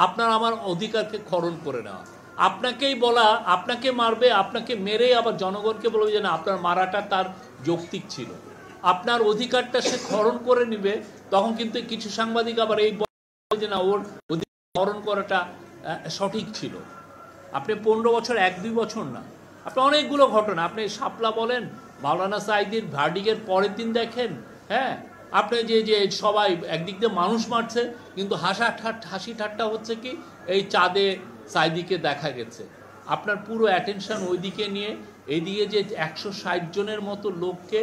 আপনার আমার অধিকারকে খরণ করে নেওয়া, আপনাকেই বলা আপনাকে মারবে, আপনাকে মেরে আবার জনগণকে বলবে যে না আপনার মারাটা তার যৌক্তিক ছিল, আপনার অধিকারটা সে খরণ করে নিবে। তখন কিন্তু কিছু সাংবাদিক আবার এই যে না ওর অধিকার খরণ করাটা সঠিক ছিল। আপনি 15 বছর 1-2 বছর না, আপনি অনেকগুলো ঘটনা, আপনি শাপলা বলেন, মাওলানা সাঈদীর ভার্ডিকের পরের দিন দেখেন, হ্যাঁ আপনি যে সবাই একদিক দিয়ে মানুষ মারছে, কিন্তু হাসি ঠাট্টা হচ্ছে কি এই চাঁদে সাঈদীকে দেখা গেছে। আপনার পুরো অ্যাটেনশন ওইদিকে নিয়ে এইদিকে যে 160 জনের মতো লোককে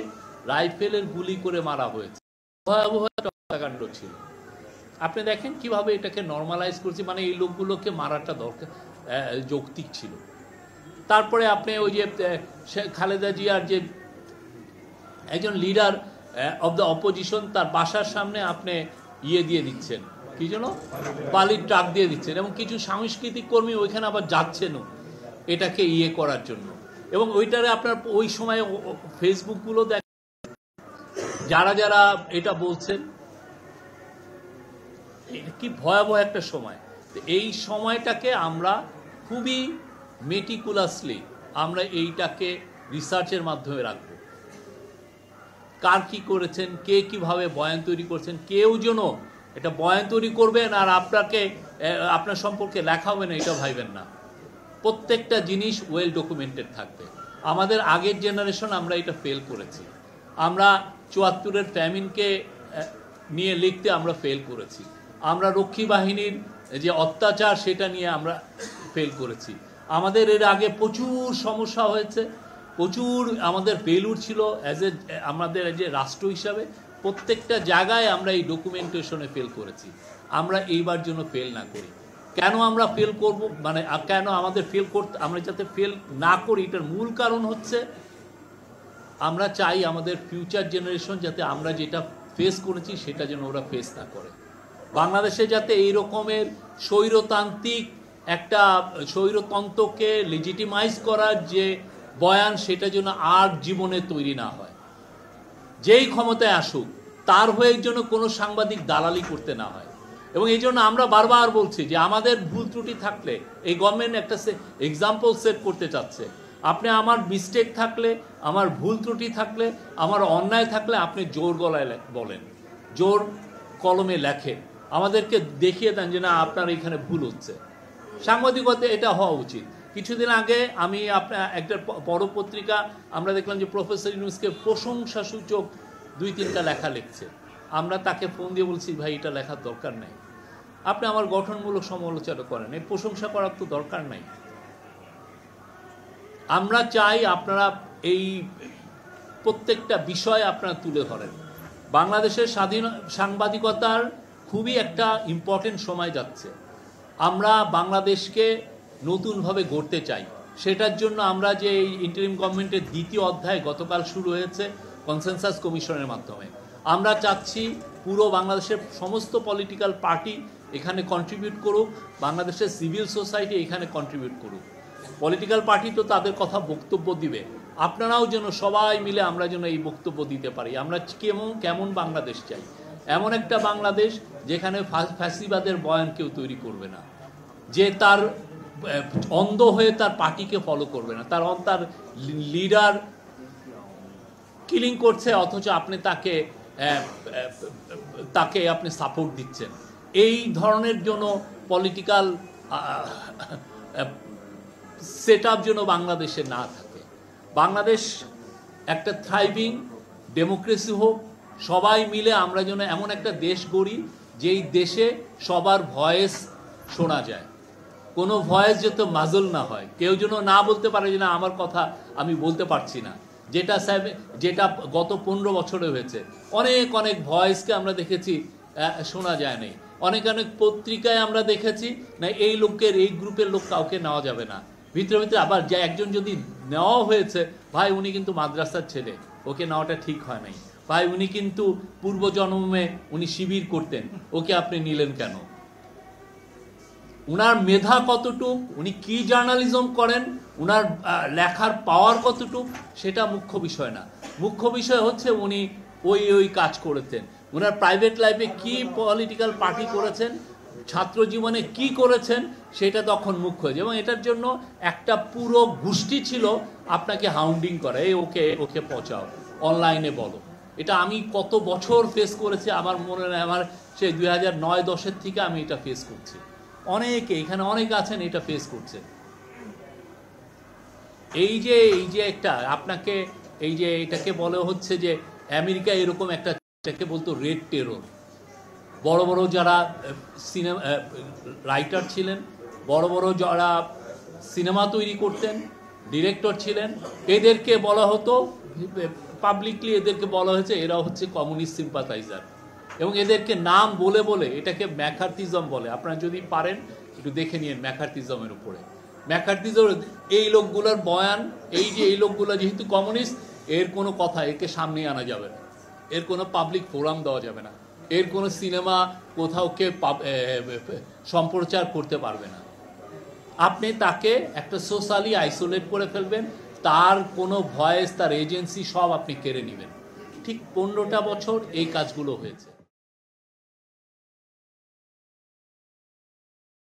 রাইফেলের গুলি করে মারা হয়েছে, ভয়াবহ হত্যাকাণ্ড ছিল। আপনি দেখেন কিভাবে এটাকে নর্মালাইজ করছি, মানে এই লোকগুলোকে মারাটা দরকার যৌক্তিক ছিল। তারপরে আপনি ওই যে খালেদা জিয়ার যে একজন লিডার অব দ্য অপোজিশন, তার বাসার সামনে আপনি দিয়ে দিচ্ছেন, কি যেন বালির ট্রাক দিয়ে দিচ্ছেন, এবং কিছু সাংস্কৃতিক কর্মী ওইখানে আবার যাচ্ছেনও এটাকে করার জন্য। এবং ওইটারে আপনার ওই সময় ফেসবুকগুলো দেখেন যারা যারা এটা বলছেন, কি ভয়াবহ একটা সময়। এই সময়টাকে আমরা খুবই মেটিকুলাসলি আমরা এইটাকে রিসার্চের মাধ্যমে রাখবো, কার কি করেছেন, কে কিভাবে বয়ান তৈরি করছেন। কেউ যেন এটা বয়ান তৈরি করবেন আর আপনার সম্পর্কে লেখা হবে না এটা ভাইবেন না। প্রত্যেকটা জিনিস ওয়েল ডকুমেন্টেড থাকবে। আমাদের আগের জেনারেশন আমরা এটা ফেল করেছি, আমরা 74-এর ফ্যামিনকে নিয়ে লিখতে আমরা ফেল করেছি, আমরা রক্ষী বাহিনীর যে অত্যাচার সেটা নিয়ে আমরা ফেল করেছি। আমাদের এর আগে প্রচুর সমস্যা হয়েছে, প্রচুর আমাদের ফেলুর ছিল আমাদের যে রাষ্ট্র হিসাবে। প্রত্যেকটা জায়গায় আমরা এই ডকুমেন্টেশনে ফেল করেছি। আমরা এইবার জন্য ফেল না করি। কেন আমরা ফেল করব, মানে কেন আমাদের ফেল করতে, আমরা যাতে ফেল না করি এটার মূল কারণ হচ্ছে আমরা চাই আমাদের ফিউচার জেনারেশন যাতে আমরা যেটা ফেস করেছি সেটা যেন ওরা ফেস না করে। বাংলাদেশে যাতে এই রকমের স্বৈরতান্ত্রিক একটা স্বৈরতন্ত্রকে লেজিটিমাইজ করার যে বয়ান সেটা যেন আর জীবনে তৈরি না হয়। যেই ক্ষমতায় আসুক তার হয়ে জন্য কোনো সাংবাদিক দালালি করতে না হয়। এবং এই জন্য আমরা বারবার বলছি যে আমাদের ভুল ত্রুটি থাকলে এই গভর্নমেন্ট একটা এক্সাম্পল সেট করতে চাচ্ছে। আপনি আমার মিস্টেক থাকলে, আমার ভুল ত্রুটি থাকলে, আমার অন্যায় থাকলে আপনি জোর গলায় বলেন, জোর কলমে লেখেন, আমাদেরকে দেখিয়ে দেন যে না আপনার এখানে ভুল হচ্ছে। সাংবাদিকতা এটা হওয়া উচিত। কিছুদিন আগে আমি একটা বড় পত্রিকা আমরা দেখলাম যে প্রফেসর ইউনূসকে প্রশংসাসূচক 2-3টা লেখা লিখছে। আমরা তাকে ফোন দিয়ে বলছি ভাই এটা লেখার দরকার নাই, আপনি আমার গঠনমূলক সমালোচনা করেন, এই প্রশংসা করার তো দরকার নাই। আমরা চাই আপনারা এই প্রত্যেকটা বিষয় আপনারা তুলে ধরেন। বাংলাদেশের স্বাধীন সাংবাদিকতার খুবই একটা ইম্পর্টেন্ট সময় যাচ্ছে। আমরা বাংলাদেশকে নতুনভাবে গড়তে চাই। সেটার জন্য আমরা যে এই ইন্টারিম গভর্নমেন্টের 2য় অধ্যায় গতকাল শুরু হয়েছে কনসেনসাস কমিশনের মাধ্যমে, আমরা চাচ্ছি পুরো বাংলাদেশের সমস্ত পলিটিক্যাল পার্টি এখানে কন্ট্রিবিউট করুক, বাংলাদেশের সিভিল সোসাইটি এখানে কন্ট্রিবিউট করুক। পলিটিক্যাল পার্টি তো তাদের কথা বক্তব্য দিবে, আপনারাও যেন সবাই মিলে আমরা যেন এই বক্তব্য দিতে পারি। আমরা কেমন বাংলাদেশ চাই, এমন একটা বাংলাদেশ যেখানে ফ্যাসিবাদের বয়ান কেউ তৈরি করবে না, যে তার অন্ধ হয়ে তার পার্টিকে ফলো করবে না, তার লিডার কিলিং করছে অথচ আপনি তাকে আপনি সাপোর্ট দিচ্ছেন। এই ধরনের জন্য পলিটিক্যাল সেট আপ যেন বাংলাদেশে না থাকে। বাংলাদেশ একটা থ্রাইভিং ডেমোক্রেসি হোক, সবাই মিলে আমরা যেন এমন একটা দেশ গড়ি যেই দেশে সবার ভয়েস শোনা যায়, কোনো ভয়েস যত মাজল না হয়, কেউ যেন না বলতে পারে যে না আমার কথা আমি বলতে পারছি না, যেটা গত 15 বছরে হয়েছে। অনেক ভয়েসকে আমরা দেখেছি শোনা যায় নাই, অনেক পত্রিকায় আমরা দেখেছি না এই লোকের এই গ্রুপের লোক কাউকে নেওয়া যাবে না, ভিতরে ভিতরে আবার যে একজন যদি নেওয়া হয়েছে ভাই উনি কিন্তু মাদ্রাসার ছেলে, ওকে নেওয়াটা ঠিক হয় নাই, ভাই উনি কিন্তু পূর্বজন্মে উনি শিবির করতেন, ওকে আপনি নিলেন কেন? উনার মেধা কতটুক, উনি কি জার্নালিজম করেন, উনার লেখার পাওয়ার কতটুক, সেটা মুখ্য বিষয় না। মুখ্য বিষয় হচ্ছে উনি ওই কাজ করেছেন, উনার প্রাইভেট লাইফে কি পলিটিক্যাল পার্টি করেছেন, ছাত্র জীবনে কি করেছেন সেটা তখন মুখ্য হয়েছে, এবং এটার জন্য একটা পুরো গোষ্ঠী ছিল আপনাকে হাউন্ডিং করে, ওকে ওকে পচাও, অনলাইনে বলো। এটা আমি কত বছর ফেস করেছি আমার মনে নেই, আমার সেই 2009-10 থেকে আমি এটা ফেস করছি। অনেকে এখানে অনেকে আছেন এটা ফেস করছে। এই যে একটা আপনাকে এই যে এটাকে বলে হচ্ছে যে আমেরিকা এরকম একটা, এটাকে বলতো রেড টেরর। বড় বড় যারা সিনেমা রাইটার ছিলেন, বড় বড় যারা সিনেমা তৈরি করতেন, ডিরেক্টর ছিলেন, এদেরকে বলা হতো পাবলিকলি, এদেরকে বলা হয়েছে এরা হচ্ছে কমিউনিস্ট সিম্পাথাইজার, এবং এদেরকে নাম বলে বলে এটাকে ম্যাকার্থিজম বলে। আপনারা যদি পারেন একটু দেখে নিন ম্যাকার্থিজমের উপরে। ম্যাকার্থিজম এই লোকগুলোর বয়ান, এই লোকগুলো যেহেতু কমিউনিস্ট, এর কোনো কথা একে সামনে আনা যাবে না, এর কোনো পাবলিক ফোরাম দেওয়া যাবে না, এর কোনো সিনেমা কোথাও কে সম্প্রচার করতে পারবে না। আপনি তাকে একটা সোশ্যালি আইসোলেট করে ফেলবেন, তার কোনো ভয়েস, তার এজেন্সি সব আপনি কেড়ে নেবেন। ঠিক 15টা বছর এই কাজগুলো হয়েছে।